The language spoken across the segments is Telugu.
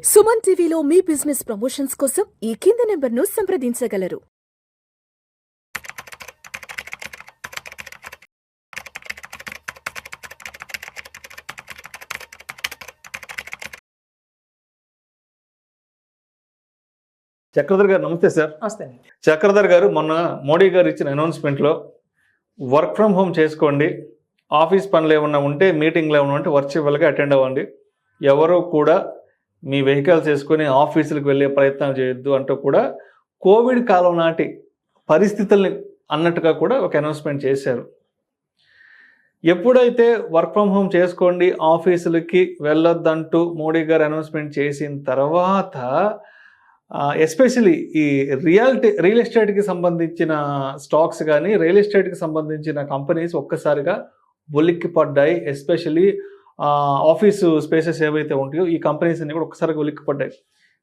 సుమన్ టీవీలో మీ బిజినెస్ ప్రమోషన్స్ కోసం ఈ కింది నెంబర్ను సంప్రదించగలరు. చక్రధర్ గారు నమస్తే సార్. నమస్తే. చక్రధర్ గారు మొన్న మోడీ గారు ఇచ్చిన అనౌన్స్మెంట్లో వర్క్ ఫ్రమ్ హోమ్ చేసుకోండి, ఆఫీస్ పనులు ఏమన్నా ఉంటే మీటింగ్లు ఏమన్నా ఉంటే వర్చువల్గా అటెండ్ అవ్వండి, ఎవరు కూడా మీ వెహికల్స్ వేసుకొని ఆఫీసులకు వెళ్ళే ప్రయత్నం చేయొద్దు అంటూ కూడా కోవిడ్ కాలం నాటి పరిస్థితుల్ని అన్నట్టుగా కూడా ఒక అనౌన్స్మెంట్ చేశారు. ఎప్పుడైతే వర్క్ ఫ్రమ్ హోమ్ చేసుకోండి ఆఫీసులకి వెళ్ళొద్దంటూ మోడీ గారు అనౌన్స్మెంట్ చేసిన తర్వాత ఎస్పెషలీ ఈ రియల్ ఎస్టేట్కి సంబంధించిన స్టాక్స్ కానీ రియల్ ఎస్టేట్కి సంబంధించిన కంపెనీస్ ఒక్కసారిగా ఉలిక్కి పడ్డాయి. ఎస్పెషలీ ఆఫీసు స్పేసెస్ ఏవైతే ఉంటాయో ఈ కంపెనీస్ అన్ని కూడా ఒక్కసారిగా ఉలిక్కి పడ్డాయి.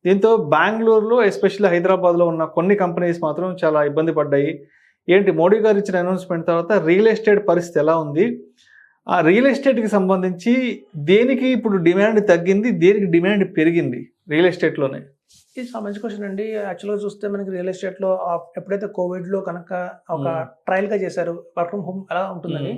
దీంతో బెంగళూరులో ఎస్పెషల్లీ హైదరాబాద్లో ఉన్న కొన్ని కంపెనీస్ మాత్రం చాలా ఇబ్బంది పడ్డాయి. ఏంటి మోడీ గారు ఇచ్చిన అనౌన్స్మెంట్ తర్వాత రియల్ ఎస్టేట్ పరిస్థితి ఎలా ఉంది, ఆ రియల్ ఎస్టేట్కి సంబంధించి దేనికి ఇప్పుడు డిమాండ్ తగ్గింది, దేనికి డిమాండ్ పెరిగింది రియల్ ఎస్టేట్లోనే? ఇది చాలా మంచి క్వశ్చన్ అండి. యాక్చువల్గా చూస్తే మనకి రియల్ ఎస్టేట్లో ఎప్పుడైతే కోవిడ్లో కనుక ఒక ట్రయల్గా చేశారు వర్క్ ఫ్రమ్ హోమ్ ఎలా ఉంటుందని,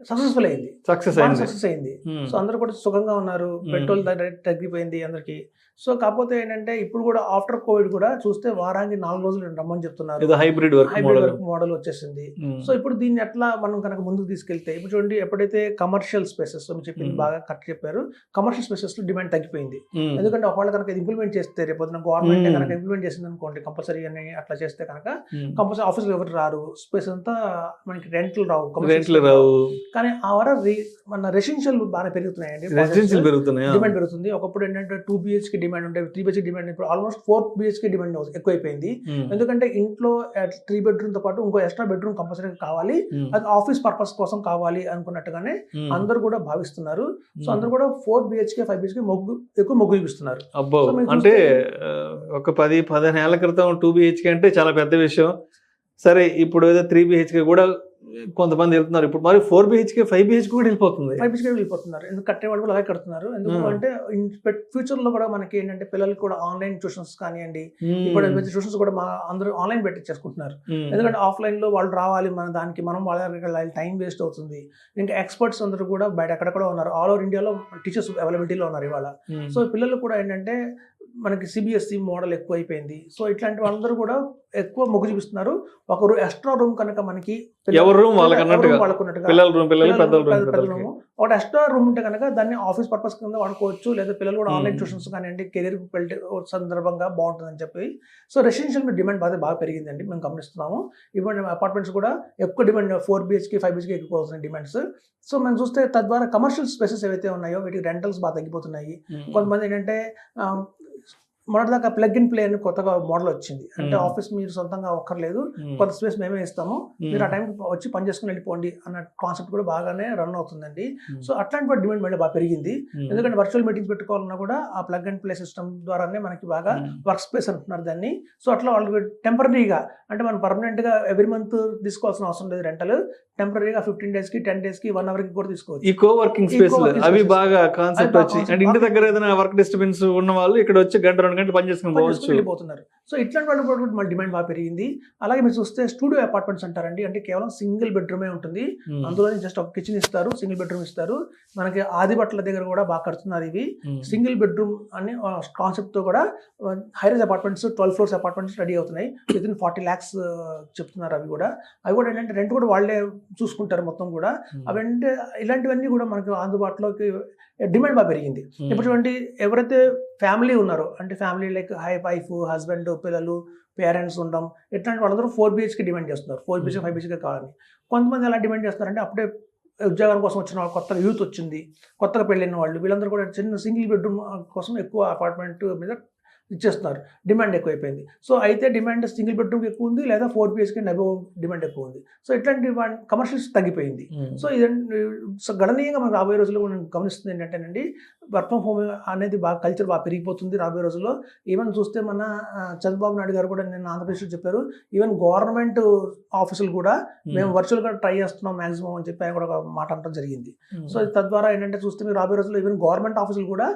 సక్సెస్ఫుల్ అయింది. సక్సెస్ అయింది. సో అందరూ కూడా సుఖంగా ఉన్నారు, పెట్రోల్ తగ్గిపోయింది అందరికి. సో కాకపోతే ఏంటంటే ఇప్పుడు కూడా ఆఫ్టర్ కోవిడ్ కూడా చూస్తే వారానికి 4 రోజులు రమ్మని చెప్తున్నారు. హైబ్రిడ్ వర్క్ మోడల్ వచ్చేసింది. సో ఇప్పుడు దీన్ని ఎట్లా మనం కనుక ముందుకు తీసుకెళ్తే, ఇప్పుడు చూడండి ఎప్పుడైతే కమర్షియల్ స్పేసెస్ చెప్పింది బాగా కరెక్ట్ చెప్పారు, కమర్షియల్ స్పేసెస్ లో డిమాండ్ తగ్గిపోయింది. ఎందుకంటే ఒకవేళ కనుక ఇంప్లిమెంట్ చేస్తే రేపు గవర్నమెంట్ కనుక ఇంప్లిమెంట్ చేసింది అనుకోండి, కంపల్సరీ అని అట్లా చేస్తే కనుక కంపల్సరీ ఆఫీసులో ఎవరు రారు, స్పేస్ అంతా మనకి రెంట్లు రావు. కానీ ఆ వర మన రెసిడెన్షియల్ బాగా పెరుగుతున్నాయండి, డిమాండ్ పెరుగుతుంది. ఒకప్పుడు ఏంటంటే 2 BHK డిమాండ్ ఉంటే 3 BHK డిమాండ్ ఇప్పుడు ఆల్మోస్ట్ 4 BHK డిమాండ్ ఎక్కువైపోయింది. ఎందుకంటే ఇంట్లో 3 బెడ్రూమ్ తో పాటు ఇంకో ఎక్స్ట్రా బెడ్రూమ్ కంపల్సరీ కావాలి, అది ఆఫీస్ పర్పస్ కోసం కావాలి అనుకున్నట్టుగానే అందరూ కూడా భావిస్తున్నారు. సో అందరూ కూడా 4 BHK 5 BHK ఎక్కువ మొగ్గు చూపిస్తున్నారు. అబ్బో, అంటే ఒక 10-15 ఏళ్ల క్రితం 2 BHK అంటే చాలా పెద్ద విషయం. సరే, ఇప్పుడు ఏదో 3 BHK కూడా కొంతమంది వెళ్తున్నారు, ఇప్పుడు మరి 4 BHK 5 BHK కూడా వెళ్ళిపోతున్నారు. ఎందుకు కట్టే వాళ్ళు కూడా అలాగే కడుతున్నారు. ఎందుకు అంటే ఫ్యూచర్ లో కూడా మనకి ఏంటంటే పిల్లలకి కూడా ఆన్లైన్ ట్యూషన్స్ కానివ్వండి, ఇప్పుడు ట్యూషన్స్ కూడా అందరూ ఆన్లైన్ పెట్టించేసుకుంటున్నారు. ఎందుకంటే ఆఫ్లైన్ లో వాళ్ళు రావాలి, మనం వాళ్ళ దగ్గర టైం వేస్ట్ అవుతుంది. ఇంకా ఎక్స్పర్ట్స్ అందరూ కూడా బయట ఎక్కడ ఉన్నారు, ఆల్ ఓవర్ ఇండియాలో టీచర్స్ అవైలబిలిటీలో ఉన్నారు ఇవాళ. సో పిల్లలు కూడా ఏంటంటే మనకి CBSE మోడల్ ఎక్కువ అయిపోయింది. సో ఇట్లాంటి వాళ్ళందరూ కూడా ఎక్కువ మొగ్గు చూపిస్తున్నారు. ఒకరు ఎక్స్ట్రా రూమ్ కనుక మనకి ఒక ఎక్స్ట్రా రూమ్ ఉంటే కనుక దాన్ని ఆఫీస్ పర్పస్ కింద వాడుకోవచ్చు, లేదా పిల్లలు కూడా ఆన్లైన్ ట్యూషన్స్ కానివ్వండి, కెరీర్ సందర్భంగా బాగుంటుందని చెప్పి. సో రెసిడెన్షియల్ డిమాండ్ బాగా పెరిగిందండి, మేము గమనిస్తున్నాము. ఇప్పుడు అపార్ట్మెంట్స్ కూడా ఎక్కువ డిమాండ్, 4 BHK 5 BHK ఎక్కువ అవుతున్నాయి డిమాండ్స్. సో మనం చూస్తే తద్వారా కమర్షియల్ స్పేసెస్ ఏవైతే ఉన్నాయో వీటికి రెంటల్స్ బాగా తగ్గిపోతున్నాయి. కొంతమంది ఏంటంటే మొదటిదాకా ప్లగ్ అండ్ ప్లే అని కొత్తగా మోడల్ వచ్చింది. అంటే ఆఫీస్ మీరు సొంతంగా ఒక్కర్లేదు, కొంత స్పేస్ మేమే ఇస్తాము, మీరు ఆ టైంకి వచ్చి పని చేసుకుని వెళ్ళిపోండి అన్న కాన్సెప్ట్ కూడా బాగానే రన్ అవుతుందండి. సో అట్లాంటి డిమాండ్ మళ్ళీ బాగా పెరిగింది. ఎందుకంటే వర్చువల్ మీటింగ్స్ పెట్టుకోవాలన్నా కూడా ఆ ప్లగ్ అండ్ ప్లే సిస్టమ్ ద్వారానే మనకి బాగా వర్క్ స్పేస్ అంటున్నారు దాన్ని. సో అట్లా వాళ్ళు టెంపరీగా, అంటే మనం పర్మనెంట్ గా ఎవ్రీ మంత్ తీసుకోవాల్సిన అవసరం లేదు రెంటల్, టెంపరీగా 15 days కి 10 days కి 1 hour కి కూడా తీసుకోవచ్చు. ఈ కోవర్కింగ్ స్పేస్ అవి బాగా కాన్సెప్ట్ వచ్చి, అంటే ఇంటి దగ్గర ఏదైనా వర్క్ డిస్టర్బెన్స్ ఉన్న వాళ్ళు ఇక్కడ వచ్చి గంట 2 గంటలు పని చేసుకుని వెళ్ళిపోతున్నారు. సో ఇట్లాంటి వాళ్ళు కూడా మన డిమాండ్ బాగా పెరిగింది. అలాగే మీరు చూస్తే స్టూడియో అపార్ట్మెంట్స్ అంటారండి, అంటే కేవలం సింగిల్ బెడ్రూమే ఉంటుంది, అందులో జస్ట్ ఒక కిచెన్ ఇస్తారు, సింగిల్ బెడ్రూమ్ ఇస్తారు. మనకి ఆదిబట్ల దగ్గర కూడా బాగా కడుతున్నారు ఇవి సింగిల్ బెడ్రూమ్ అని కాన్సెప్ట్ తో కూడా high-rise apartments 12 floors apartments ready అవుతున్నాయి. వితిన్ 40 lakhs చెప్తున్నారు. అవి కూడా ఏంటంటే రెంట్ కూడా వాళ్ళే చూసుకుంటారు మొత్తం కూడా. అవంటే ఇలాంటివన్నీ కూడా మనకు అందుబాటులోకి డిమాండ్ బాగా పెరిగింది. ఇప్పుడు చూడండి, ఎవరైతే ఫ్యామిలీ ఉన్నారో, అంటే ఫ్యామిలీ లైక్ వైఫ్, హస్బెండ్, పిల్లలు, పేరెంట్స్ ఉండడం, ఇట్లాంటి వాళ్ళందరూ 4 BHK డిమాండ్ చేస్తున్నారు. 4 BHK 5 BHK కావాలని. కొంతమంది ఎలా డిమాండ్ చేస్తున్నారంటే అప్పుడే ఉద్యోగం కోసం వచ్చిన వాళ్ళు, కొత్తగా యూత్ వచ్చింది, కొత్తగా పెళ్ళైన వాళ్ళు, వీళ్ళందరూ కూడా చిన్న సింగిల్ బెడ్రూమ్ కోసం ఎక్కువ అపార్ట్మెంట్ మీద ఇచ్చేస్తున్నారు, డిమాండ్ ఎక్కువైపోయింది. సో అయితే డిమాండ్ సింగిల్ బెడ్రూమ్కి ఎక్కువ ఉంది, లేదా 4 BHK అండ్ అబోవ్ డిమాండ్ ఎక్కువ ఉంది. సో ఇట్లాంటి కమర్షియల్స్ తగ్గిపోయింది. సో ఇదండి, సో గణనీయంగా మనకు రాబోయే రోజుల్లో మనం గమనిస్తుంది ఏంటంటేనండి, వర్క్ ఫ్రమ్ హోమ్ అనేది బాగా కల్చర్ బాగా పెరిగిపోతుంది రాబోయే రోజుల్లో. ఈవెన్ చూస్తే మన చంద్రబాబు నాయుడు గారు కూడా నేను ఆంధ్రప్రదేశ్లో చెప్పారు, ఈవెన్ గవర్నమెంట్ ఆఫీసులు కూడా మేము వర్చువల్గా ట్రై చేస్తున్నాం మాక్సిమం అని చెప్పి ఆయన కూడా ఒక మాట అనడం జరిగింది. సో తద్వారా ఏంటంటే చూస్తే మీరు రాబోయే రోజుల్లో ఈవెన్ గవర్నమెంట్ ఆఫీసులు కూడా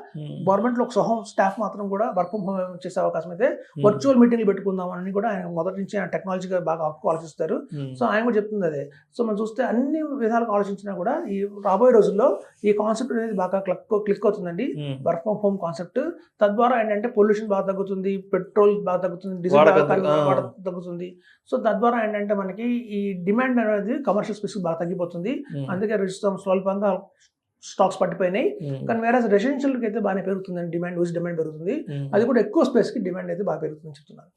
గవర్నమెంట్లో ఒక సహం స్టాఫ్ మాత్రం కూడా వర్క్ ఫ్రమ్ హోమ్ చేసే అవకాశం అయితే వర్చువల్ మీటింగ్లు పెట్టుకుందాం అని కూడా ఆయన మొదటి నుంచి ఆయన టెక్నాలజీగా బాగా ఆలోచిస్తారు. సో ఆయన కూడా చెప్తుంది అదే. సో మనం చూస్తే అన్ని విధాలుగా ఆలోచించినా కూడా ఈ రాబోయే రోజుల్లో ఈ కాన్సెప్ట్ అనేది బాగా క్లిక్ అవుతుందండి, వర్క్ ఫ్రమ్ హోమ్ కాన్సెప్ట్. తద్వారా ఏంటంటే పొల్యూషన్ బాగా తగ్గుతుంది, పెట్రోల్ బాగా తగ్గుతుంది, డీజిల్ బాగా తగ్గుతుంది. సో తద్వారా ఏంటంటే మనకి ఈ డిమాండ్ అనేది కమర్షియల్ స్పేస్ బాగా తగ్గిపోతుంది. అందుకే స్వల్పంగా స్టాక్స్ పట్టిపోయినాయి. కానీ వేరే రెసిడెన్షియల్కి అయితే బాగానే పెరుగుతుందండి, డిమాండ్ పెరుగుతుంది. అది కూడా ఎక్కువ స్పేస్కి డిమాండ్ అయితే బాగా పెరుగుతుందని చెప్తున్నారు.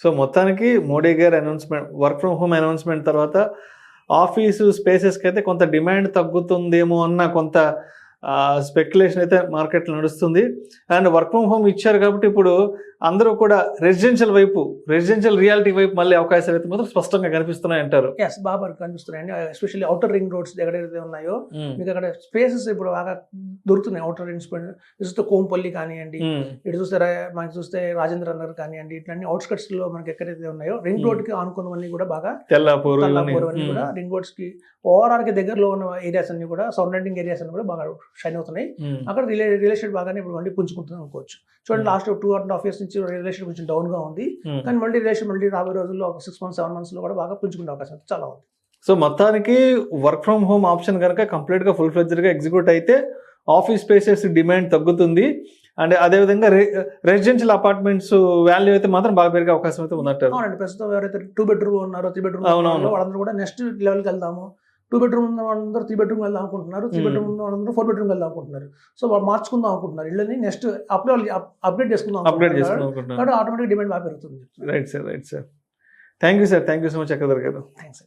సో మొత్తానికి మోడీ గారి announcement, work from home announcement తర్వాత ఆఫీసు స్పేసెస్కి అయితే కొంత డిమాండ్ తగ్గుతుందేమో అన్న కొంత స్పెక్యులేషన్ అయితే మార్కెట్లో నడుస్తుంది. అండ్ వర్క్ ఫ్రమ్ హోమ్ ఇచ్చారు కాబట్టి ఇప్పుడు అందరూ కూడా రెసిడెన్షియల్ రియాలిటీ వైపు మళ్ళీ అవకాశాలు అయితే మాత్రం స్పష్టంగా కనిపిస్తున్నాయి అంటారు. ఎస్, బాగా కనిపిస్తున్నాయండి. ఎస్పెషల్లీ అవుటర్ రింగ్ రోడ్స్ ఎక్కడైతే ఉన్నాయో మీకు అక్కడ స్పేసెస్ ఇప్పుడు బాగా దొరుకుతున్నాయి. అవుటర్ రింగ్స్ చూస్తే కోంపల్లి కానివ్వండి, ఇటు చూస్తే మనకి చూస్తే రాజేంద్ర నగర్ కానివ్వండి, ఇట్లా అవుట్స్కట్స్ లో మనకి ఎక్కడైతే ఉన్నాయో రింగ్ రోడ్ కి ఆనుకున్నవన్నీ కూడా బాగా తెల్లాపూర్ అన్ని కూడా రింగ్ రోడ్స్ కి ఓవరాల్ కి దగ్గరలో ఉన్న ఏరియాస్ అన్ని కూడా సరౌండింగ్ ఏరియాస్ అన్ని కూడా బాగా షైన్ అవుతున్నాయి. అక్కడ రియల్ ఎస్టేట్ బాగానే ఇప్పుడు మళ్ళీ పుంజుకుంటుంది అనుకోవచ్చు. చూడండి, లాస్ట్ 2.5 years నుంచి రియల్ ఎస్టేట్ కొంచెం డౌన్ గా ఉంది, కానీ మళ్ళీ రియల్ ఎస్టేట్ మళ్ళీ రాబోయే రోజుల్లో ఒక 6 months 7 months లో కూడా బాగా పుంజుకునే అవకాశం చాలా ఉంది. సో మొత్తానికి వర్క్ ఫ్రమ్ హోమ్ ఆప్షన్ కనుక కంప్లీట్ గా ఫుల్ ఫ్లెడ్జ్డ్ గా ఎగ్జిక్యూట్ అయితే ఆఫీస్ స్పేసెస్ డిమాండ్ తగ్గుతుంది. అండ్ అదేవిధంగా రెసిడెన్షియల్ అపార్ట్మెంట్స్ వాల్యూ అయితే మాత్రం బాగా పెరిగే అవకాశం అయితే ఉన్నట్టు. అవునండి, ప్రస్తుతం ఎవరైతే 2 bedroom ఉన్నారో 3 bedroom వాళ్ళందరూ కూడా నెక్స్ట్ లెవెల్కి వెళ్దాము, 2 bedroom ఉన్న వాళ్ళందరూ 3 bedroom వెళ్దాం అనుకుంటున్నారు, 3 bedroom ఉన్న వాళ్ళందరూ 4 bedroom వెళ్దాం అనుకుంటున్నారు. సో వాళ్ళు మార్చుకుందాం అనుకుంటున్నారు, ఇళ్ళని నెక్స్ట్ అప్గ్రేడ్ చేసుకుందాం అనుకుంటున్నారు. ఆటోమేటిక్ డిమాండ్ బాగా పెరుగుతుంది. Right sir. Thank you so much Chakradhar గారు. థ్యాంక్స్.